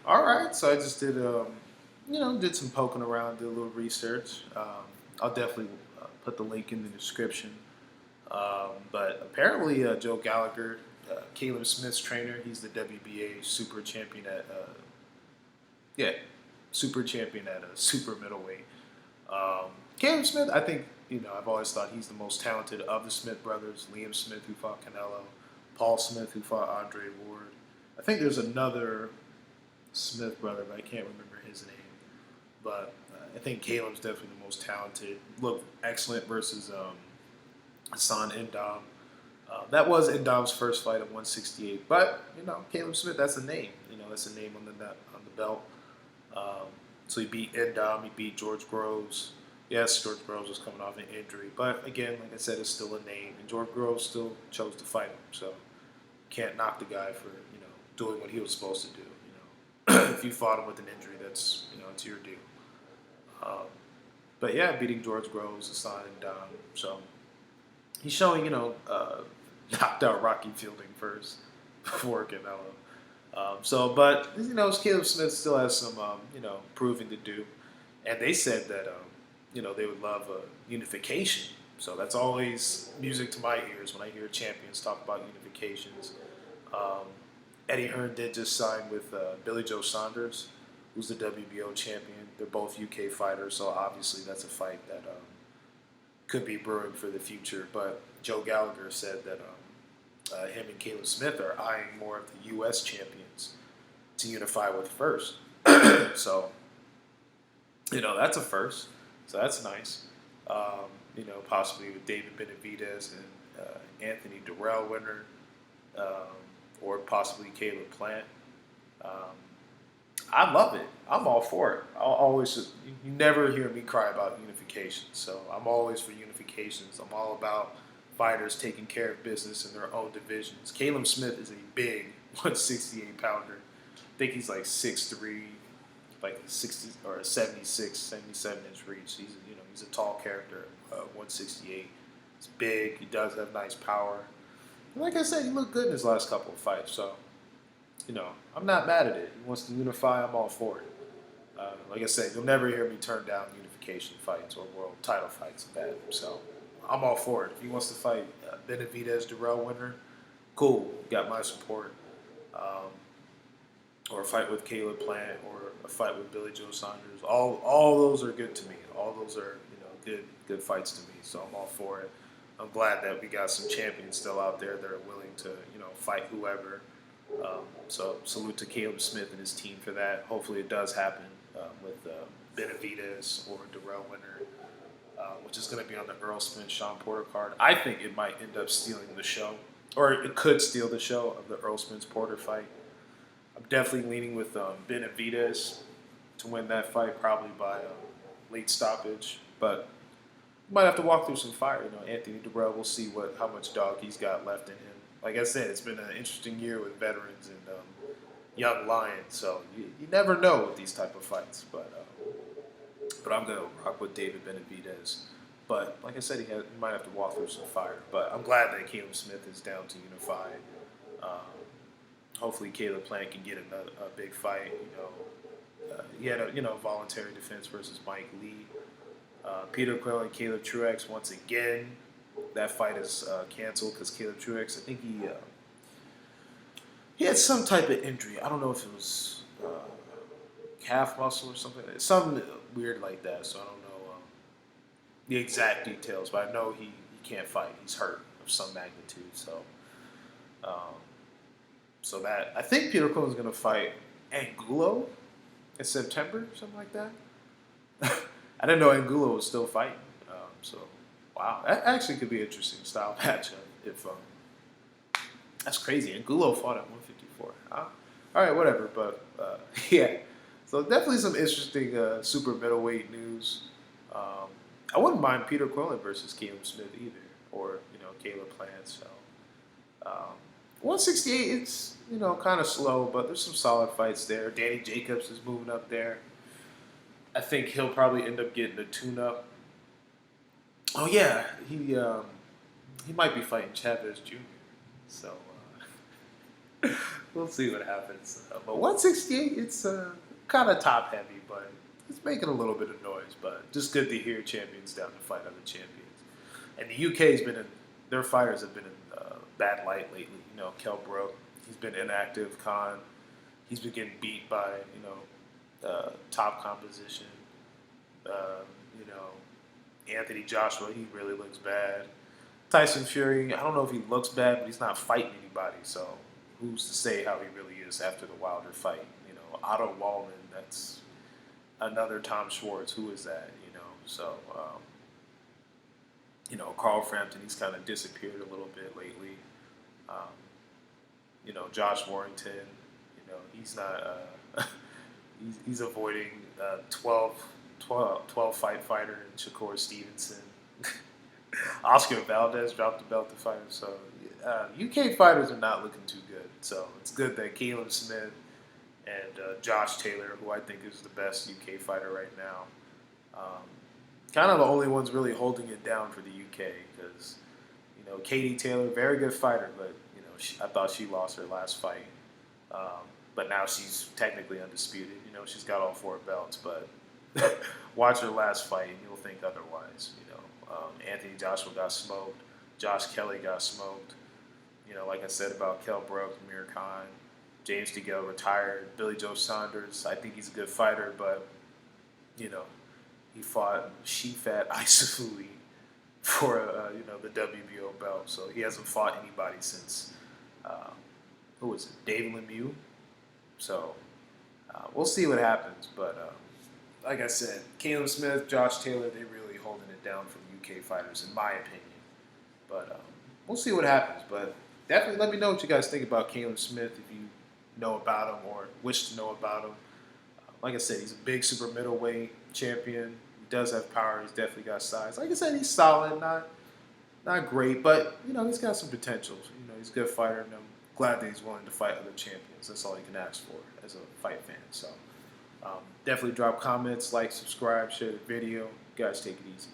All right, so I just did, did some poking around, did a little research. I'll definitely put the link in the description. But apparently, Joe Gallagher, Caleb Smith's trainer, he's the WBA super champion at, yeah, super champion at a super middleweight. Caleb Smith, I think, I've always thought he's the most talented of the Smith brothers. Liam Smith, who fought Canelo, Paul Smith, who fought Andre Ward. I think there's another Smith brother, but I can't remember his name. But I think Caleb's definitely the most talented. Looked excellent versus Hassan Ndam. That was Ndam's first fight at 168. But Caleb Smith, that's a name. That's a name on the belt. So he beat Ndam. He beat George Groves. Yes, George Groves was coming off an injury, but again, like I said, it's still a name, and George Groves still chose to fight him. So can't knock the guy for doing what he was supposed to do. If you fought him with an injury, that's it's your deal. Um, but yeah, beating George Groves, Hassan and Dom. So he's showing knocked out Rocky Fielding first before Canelo. But Caleb Smith still has some proving to do, and they said that they would love a unification. So that's always music to my ears when I hear champions talk about unifications. Um, Eddie Hearn did just sign with Billy Joe Saunders, who's the WBO champion. They're both UK fighters, so obviously that's a fight that could be brewing for the future. But Joe Gallagher said that him and Caleb Smith are eyeing more of the US champions to unify with first. So, that's a first. So that's nice. Possibly with David Benavidez and Anthony Durrell winner. Or possibly Caleb Plant. Um, I love it. I'm all for it. I'll always you never hear me cry about unification. So I'm always for unifications. I'm all about fighters taking care of business in their own divisions. Caleb Smith is a big 168 pounder. I think he's like 6'3", like 60 or a 76, 77-inch reach. He's a tall character. 168. He's big. He does have nice power. Like I said, he looked good in his last couple of fights, so I'm not mad at it. He wants to unify. I'm all for it. Like I said, you'll never hear me turn down unification fights or world title fights of that. So I'm all for it. If he wants to fight Benavidez Durrell winner, cool, got my support. Or a fight with Caleb Plant, or a fight with Billy Joe Saunders. All those are good to me. All those are good fights to me. So I'm all for it. I'm glad that we got some champions still out there that are willing to, fight whoever. So salute to Caleb Smith and his team for that. Hopefully it does happen with Benavidez or Durrell winner, which is going to be on the Earl Spence Sean Porter card. I think it might end up stealing the show, or it could steal the show of the Earl Spence Porter fight. I'm definitely leaning with Benavidez to win that fight, probably by late stoppage, but might have to walk through some fire. Anthony Durrell, we'll see how much dog he's got left in him. Like I said, it's been an interesting year with veterans and young lions, so you never know with these type of fights. But I'm going to rock with David Benavidez. But like I said, he might have to walk through some fire. But I'm glad that Caleb Smith is down to unify. Hopefully Caleb Plant can get a big fight. He had a voluntary defense versus Mike Lee. Peter Quill and Caleb Truex once again. That fight is canceled because Caleb Truex, I think he had some type of injury. I don't know if it was calf muscle or something weird like that. So I don't know the exact details, but I know he can't fight. He's hurt of some magnitude. Um, so that I think Peter Quill is going to fight Angulo in September, something like that. I didn't know Angulo was still fighting. Wow, that actually could be an interesting style matchup. If that's crazy, Angulo fought at 154. All right, whatever. But yeah, so definitely some interesting super middleweight news. I wouldn't mind Peter Quillen versus Caleb Smith either, or Caleb Plant. So 168, it's kind of slow, but there's some solid fights there. Danny Jacobs is moving up there. I think he'll probably end up getting a tune-up. Oh yeah, he might be fighting Chavez Jr. So We'll see what happens. But 168, it's kind of top heavy, but it's making a little bit of noise. But just good to hear champions down to fight other champions. And the UK's been in, their fighters have been in bad light lately. You know, Kell Brook, he's been inactive. Khan, he's been getting beat by, top composition. Uh, you know, Anthony Joshua, he really looks bad. Tyson Fury, I don't know if he looks bad, but he's not fighting anybody. So who's to say how he really is after the Wilder fight? You know, Otto Wallman, that's another Tom Schwartz. Who is that? You know, so Carl Frampton, he's kind of disappeared a little bit lately. Um, Josh Warrington, he's not. He's avoiding 12 fight fighter and Shakur Stevenson. Oscar Valdez dropped the belt to fight him. So UK fighters are not looking too good. So it's good that Callum Smith and Josh Taylor, who I think is the best UK fighter right now, kind of the only ones really holding it down for the UK because, Katie Taylor, very good fighter, but, I thought she lost her last fight. But now she's technically undisputed. She's got all 4 belts, but watch her last fight and you'll think otherwise. Anthony Joshua got smoked. Josh Kelly got smoked. Like I said about Kell Brook, Amir Khan, James DeGale retired. Billy Joe Saunders, I think he's a good fighter, but, he fought Shifat Isafui for, the WBO belt. So he hasn't fought anybody since, who was it, Dave Lemieux? So we'll see what happens. But like I said, Caleb Smith, Josh Taylor, they're really holding it down from UK fighters, in my opinion. But we'll see what happens. But definitely let me know what you guys think about Caleb Smith if you know about him or wish to know about him. Like I said, he's a big super middleweight champion. He does have power. He's definitely got size. Like I said, he's solid, not great, but he's got some potential. He's a good fighter, and I'm glad that he's willing to fight other champions. That's all you can ask for as a fight fan. So definitely drop comments, like, subscribe, share the video. You guys take it easy.